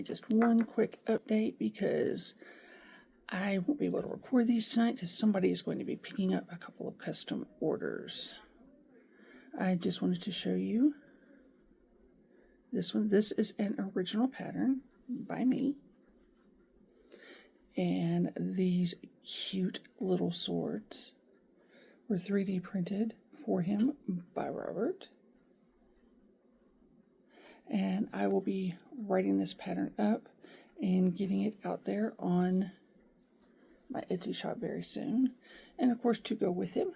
just one quick update because I won't be able to record these tonight because somebody is going to be picking up a couple of custom orders. I just wanted to show you this one. This is an original pattern by me. And these cute little swords were 3D printed for him by Robert. And I will be writing this pattern up and getting it out there on my Etsy shop very soon. And of course, to go with him,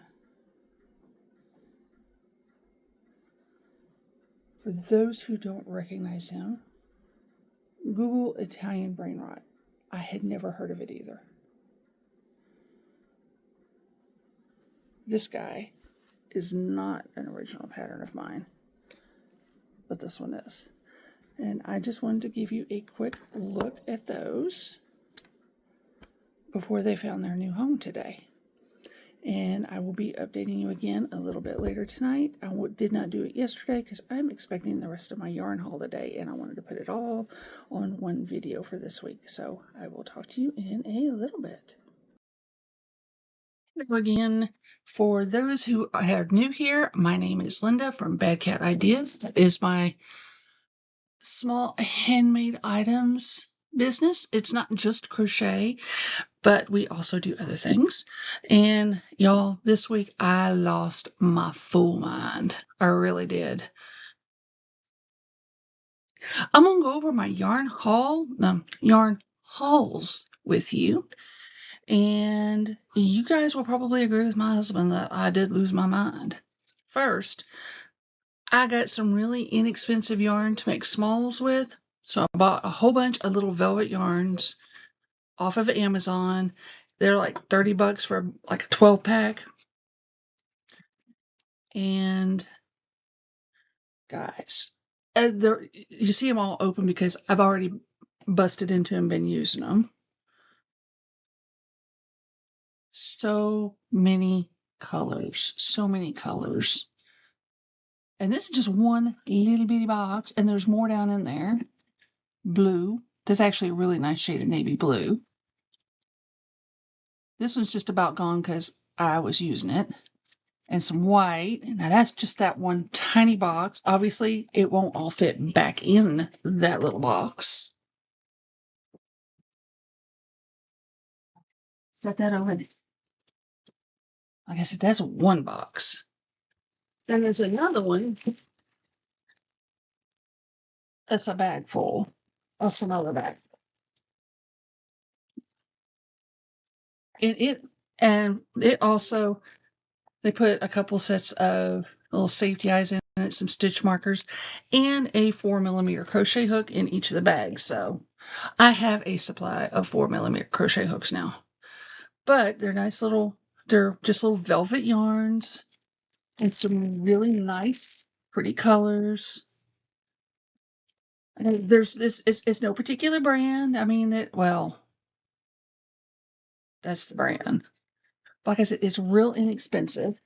for those who don't recognize him, Google Italian brain rot. I had never heard of it either. This guy is not an original pattern of mine, but this one is. And I just wanted to give you a quick look at those before they found their new home today. And I will be updating you again a little bit later tonight. I did not do it yesterday because I'm expecting the rest of my yarn haul today, and I wanted to put it all on one video for this week. So I will talk to you in a little bit. Again, for those who are new here, my name is Linda from Bad Cat Ideas. That is my small handmade items business. It's not just crochet, but we also do other things. And y'all, this week I lost my full mind. I really did. I'm gonna go over my yarn hauls with you. And you guys will probably agree with my husband that I did lose my mind. First, I got some really inexpensive yarn to make smalls with. So I bought a whole bunch of little velvet yarns off of Amazon. They're like $30 for like a 12 pack. And guys, you see them all open because I've already busted into them and been using them. So many colors. So many colors. And this is just one little bitty box, and there's more down in there. Blue. That's actually a really nice shade of navy blue. This one's just about gone because I was using it. And some white. Now that's just that one tiny box. Obviously, it won't all fit back in that little box. Got that over there. Like I said, that's one box. Then there's another one. That's a bag full. That's another bag. And it also, they put a couple sets of little safety eyes in it, some stitch markers, and a 4mm crochet hook in each of the bags. So I have a supply of 4mm crochet hooks now. But they're nice they're just little velvet yarns and some really nice, pretty colors. And it's no particular brand. I mean, that's the brand. Like I said, it's real inexpensive.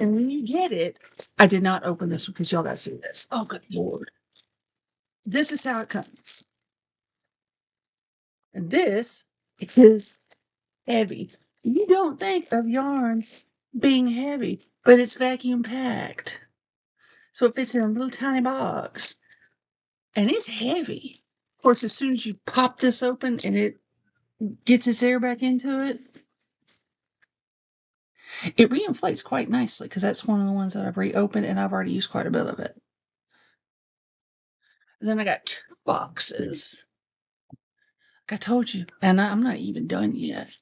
And when you get it, I did not open this one because y'all got to see this. Oh, good Lord. This is how it comes. And this is heavy. You don't think of yarn being heavy, but it's vacuum packed. So it fits in a little tiny box. And it's heavy. Of course, as soon as you pop this open and it gets its air back into it, it reinflates quite nicely because that's one of the ones that I've reopened and I've already used quite a bit of it. And then I got 2 boxes. Like I told you, and I'm not even done yet.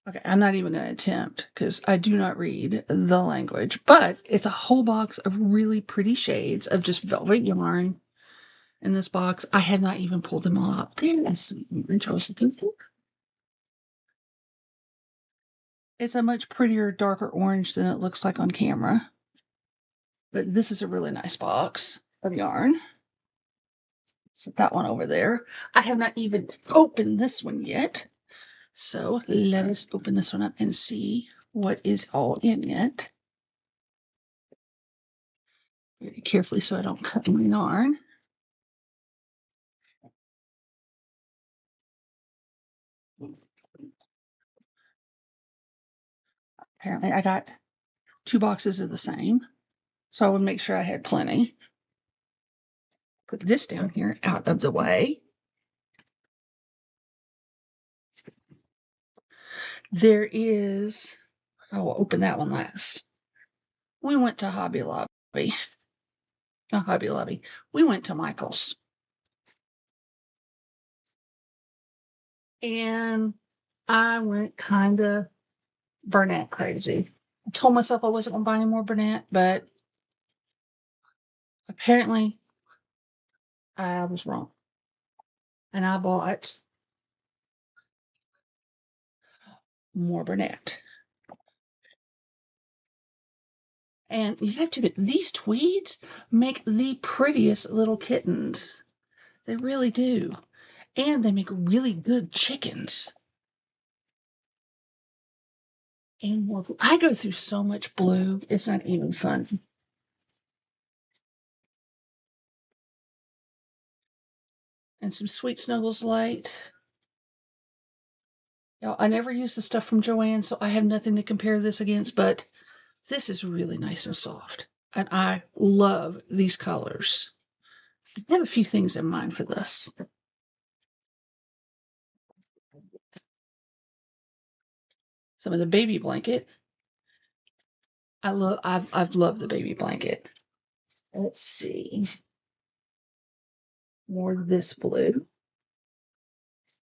Okay, I'm not even going to attempt because I do not read the language, but it's a whole box of really pretty shades of just velvet yarn in this box. I have not even pulled them all out. There's some orange I was looking for. It's a much prettier, darker orange than it looks like on camera. But this is a really nice box of yarn. Set that one over there. I have not even opened this one yet. So let us open this one up and see what is all in it. very carefully so I don't cut my yarn. Apparently I got 2 boxes of the same, so I would make sure I had plenty. Put this down here out of the way. There is, I will open that one last. We went to Hobby Lobby. Not Hobby Lobby. We went to Michael's. And I went kind of Burnett crazy. I told myself I wasn't going to buy any more Burnett, but apparently I was wrong. And I bought more Burnett. And you have to admit, these tweeds make the prettiest little kittens. They really do. And they make really good chickens. And more. I go through so much blue, it's not even fun. And some Sweet Snuggles Light. You know, I never use the stuff from Joann, so I have nothing to compare this against, but this is really nice and soft. And I love these colors. I have a few things in mind for this. Some of the baby blanket. I've loved the baby blanket. Let's see. More this blue.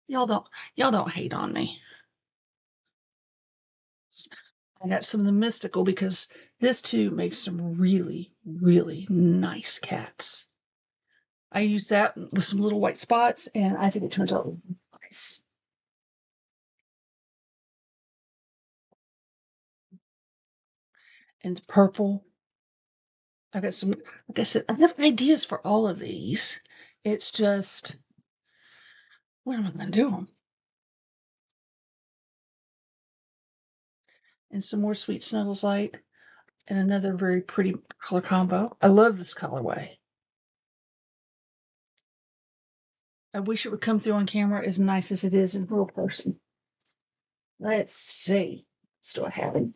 Y'all don't hate on me. I got some of the mystical because this too makes some really, really nice cats. I use that with some little white spots, and I think it turns out nice. And the purple. I've got some, like I said, I have ideas for all of these. It's just, what am I going to do them? And some more Sweet Snuggles Light, and another very pretty color combo. I love this colorway. I wish it would come through on camera as nice as it is in real person. Let's see. Still have it.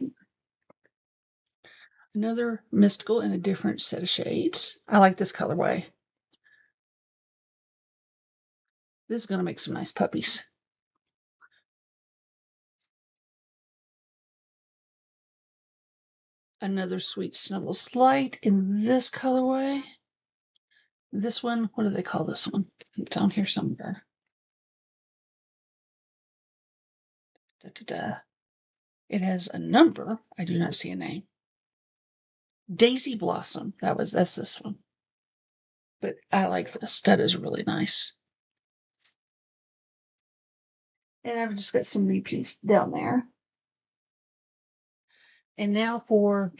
Another mystical in a different set of shades. I like this colorway. This is going to make some nice puppies. Another Sweet Snuggles Light in this colorway. This one, what do they call this one? It's down here somewhere. It has a number. I do not see a name. Daisy Blossom. That's this one. But I like this. That is really nice. And I've just got some repeats down there. And now for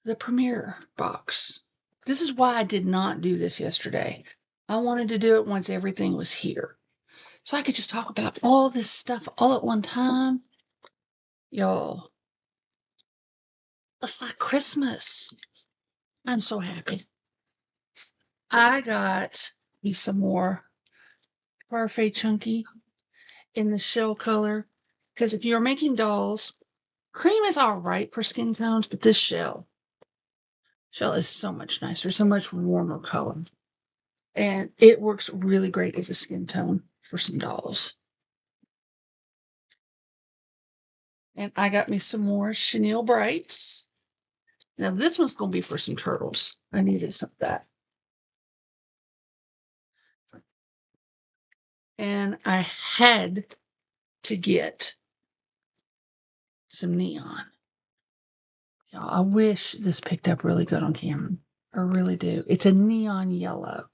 the premiere box. This is why I did not do this yesterday. I wanted to do it once everything was here, so I could just talk about all this stuff all at one time. Y'all, it's like Christmas. I'm so happy. I got me some more Parfait Chunky in the shell color, because if you're making dolls, cream is all right for skin tones, but this shell is so much nicer, so much warmer color. And it works really great as a skin tone for some dolls. And I got me some more chenille brights. Now this one's going to be for some turtles. I needed some of that. And I had to get some neon. Y'all, I wish this picked up really good on camera. I really do. It's a neon yellow.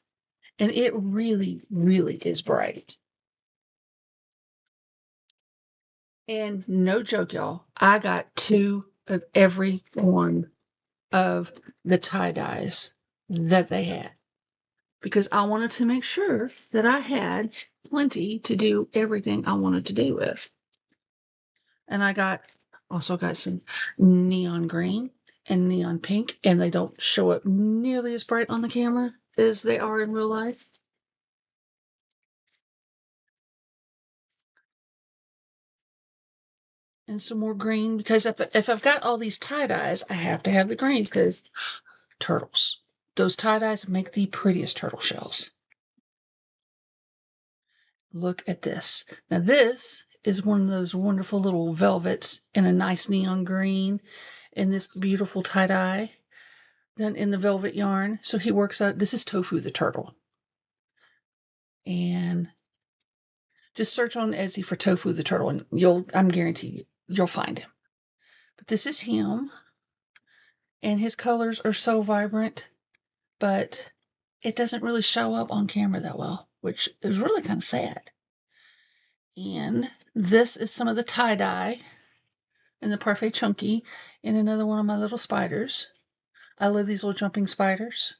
And it really, really is bright. And no joke, y'all, I got 2 of every one of the tie-dyes that they had, because I wanted to make sure that I had plenty to do everything I wanted to do with. And I also got some neon green and neon pink, and they don't show up nearly as bright on the camera as they are in real life. And some more green, because if I've got all these tie-dyes, I have to have the greens, because turtles. Those tie-dyes make the prettiest turtle shells. Look at this. Now this is one of those wonderful little velvets in a nice neon green in this beautiful tie-dye done in the velvet yarn. So he works out, this is Tofu the turtle. And just search on Etsy for Tofu the turtle and I'm guaranteed you'll find him. But this is him. And his colors are so vibrant, but it doesn't really show up on camera that well, which is really kind of sad. And this is some of the tie-dye in the Parfait Chunky in another one of my little spiders. I love these little jumping spiders.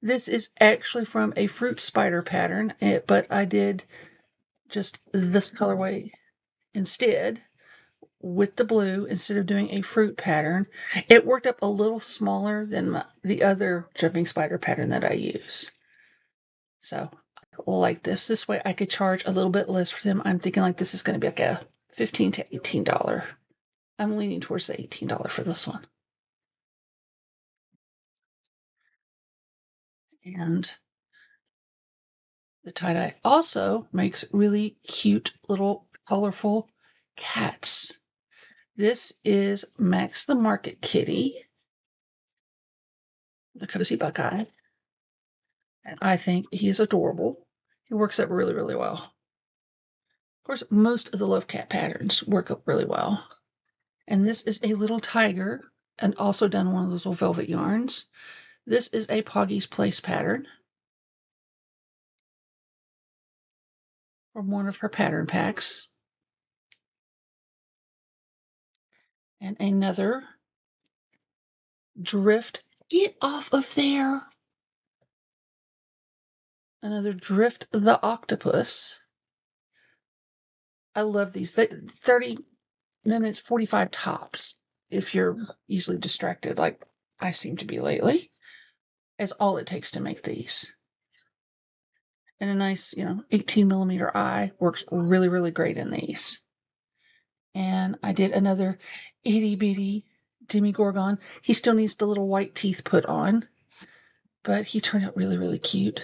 This is actually from a fruit spider pattern, but I did just this colorway instead with the blue instead of doing a fruit pattern. It worked up a little smaller than the other jumping spider pattern that I use. So I like this. This way I could charge a little bit less for them. I'm thinking like this is going to be like a $15 to $18. I'm leaning towards the $18 for this one. And the tie-dye also makes really cute little colorful cats. This is Max the Market Kitty, the Cozy Buckeye. And I think he is adorable. He works up really, really well. Of course, most of the Love Cat patterns work up really well. And this is a little tiger, and also done one of those little velvet yarns. This is a Poggy's Place pattern from one of her pattern packs. And another Drift. Get off of there! Another Drift the Octopus. I love these. 30 minutes, 45 tops, if you're easily distracted like I seem to be lately. Is all it takes to make these. And a nice, 18 millimeter eye works really, really great in these. And I did another itty bitty Demigorgon. He still needs the little white teeth put on, but he turned out really, really cute.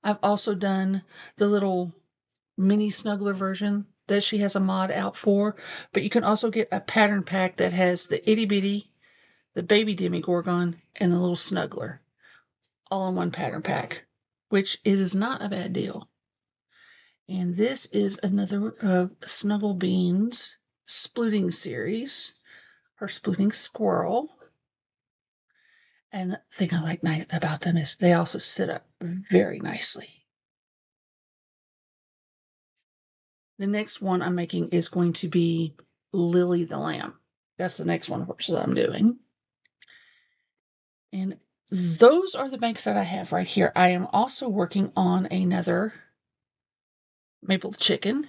I've also done the little mini snuggler version that she has a mod out for, but you can also get a pattern pack that has the itty bitty, the baby Demigorgon, and the little snuggler all in one pattern pack, which is not a bad deal. And this is another of Snuggle Beans splooting series, her splooting squirrel. And the thing I like about them is they also sit up very nicely. The next one I'm making is going to be Lily the Lamb. That's the next one, of course, that I'm doing. And those are the banks that I have right here. I am also working on another maple chicken.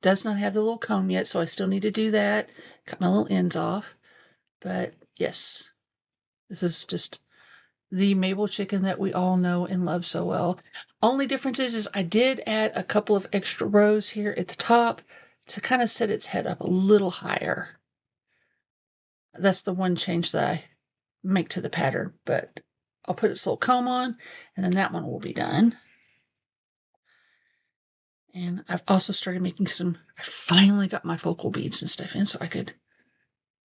Does not have the little comb yet, so I still need to do that. Cut my little ends off. But yes, this is just the maple chicken that we all know and love so well. Only difference is I did add a couple of extra rows here at the top to kind of set its head up a little higher. That's the one change that I make to the pattern, but I'll put its little comb on, and then that one will be done. And I've also started making I finally got my focal beads and stuff in so I could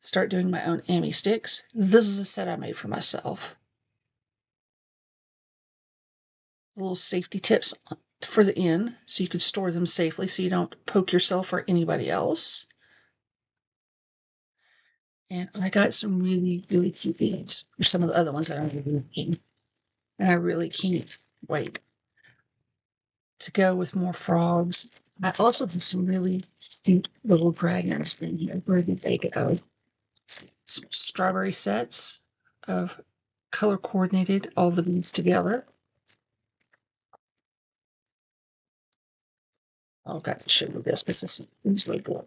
start doing my own Amy sticks. This is a set I made for myself. Little safety tips for the end so you could store them safely so you don't poke yourself or anybody else. And I got some really, really cute beads for some of the other ones that I'm going to be making. And I really can't wait to go with more frogs. I also have some really cute little dragons in here. Where did they go? Some strawberry sets of color coordinated all the beads together. I've got to show you this. This is usually good.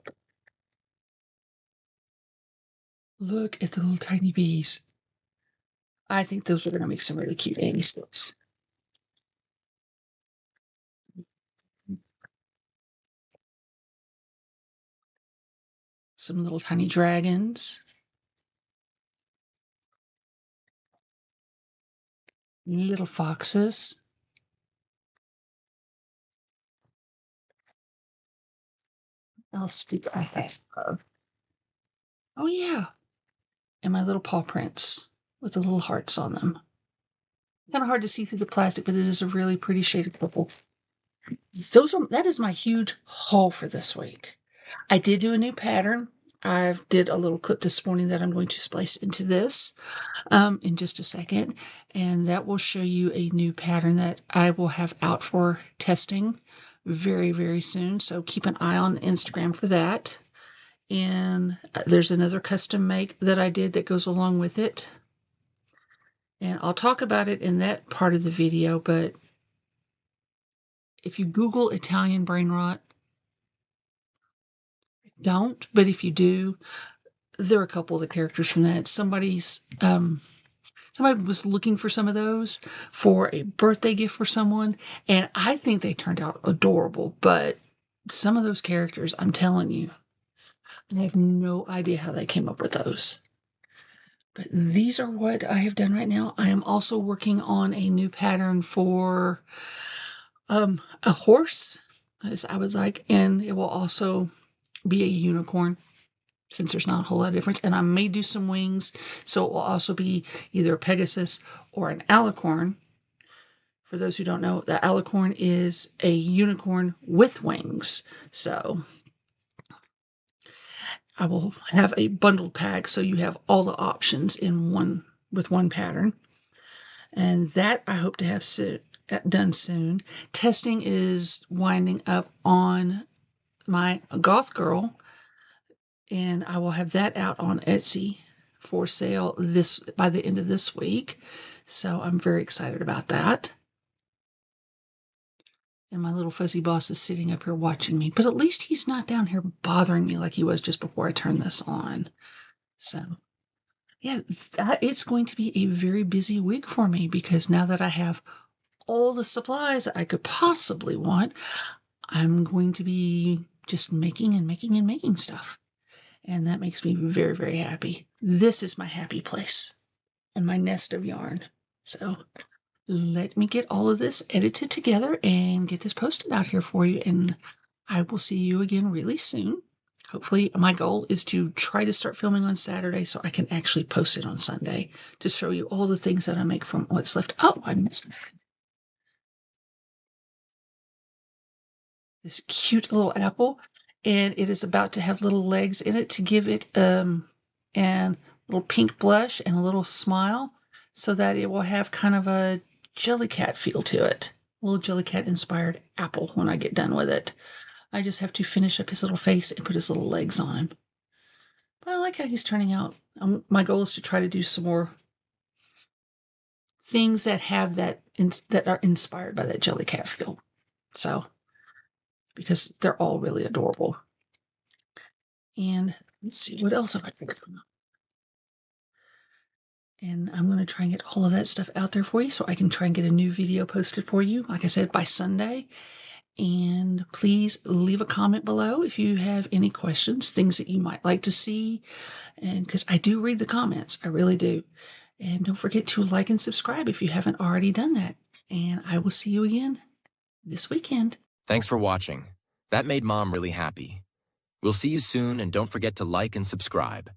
Look at the little tiny bees. I think those are going to make some really cute Annie sticks. Some little tiny dragons. Little foxes. I'll stick I have. Oh yeah. And my little paw prints with the little hearts on them. Kind of hard to see through the plastic, but it is a really pretty shade of purple. That is my huge haul for this week. I did do a new pattern. I did a little clip this morning that I'm going to splice into this in just a second, and that will show you a new pattern that I will have out for testing very, very soon. So keep an eye on Instagram for that. And there's another custom make that I did that goes along with it. And I'll talk about it in that part of the video, but if you Google Italian brain rot, don't, but if you do, there are a couple of the characters from that. Somebody was looking for some of those for a birthday gift for someone, and I think they turned out adorable, but some of those characters, I'm telling you, I have no idea how they came up with those. But these are what I have done right now. I am also working on a new pattern for a horse, as I would like, and it will also be a unicorn, since there's not a whole lot of difference. And I may do some wings, so it will also be either a Pegasus or an alicorn. For those who don't know, the alicorn is a unicorn with wings. So I will have a bundled pack, so you have all the options in one pattern. And that I hope to have done soon. Testing is winding up on my Goth Girl, and I will have that out on Etsy for sale by the end of this week. So I'm very excited about that. And my little fuzzy boss is sitting up here watching me, but at least he's not down here bothering me like he was just before I turned this on. So yeah, it's going to be a very busy week for me, because now that I have all the supplies I could possibly want, I'm going to be just making and making and making stuff. And that makes me very, very happy. This is my happy place and my nest of yarn. So let me get all of this edited together and get this posted out here for you. And I will see you again really soon. Hopefully, my goal is to try to start filming on Saturday so I can actually post it on Sunday to show you all the things that I make from what's left. Oh, I missed this cute little apple, and it is about to have little legs in it to give it and little pink blush and a little smile, so that it will have kind of a Jellycat feel to it. A little Jellycat inspired apple when I get done with it. I just have to finish up his little face and put his little legs on him. But I like how he's turning out. My goal is to try to do some more things that have that are inspired by that Jellycat feel. So, because they're all really adorable. And let's see, what else have I picked from them? And I'm going to try and get all of that stuff out there for you so I can try and get a new video posted for you, like I said, by Sunday. And please leave a comment below if you have any questions, things that you might like to see. And because I do read the comments, I really do. And don't forget to like and subscribe if you haven't already done that. And I will see you again this weekend. Thanks for watching. That made Mom really happy. We'll see you soon, and don't forget to like and subscribe.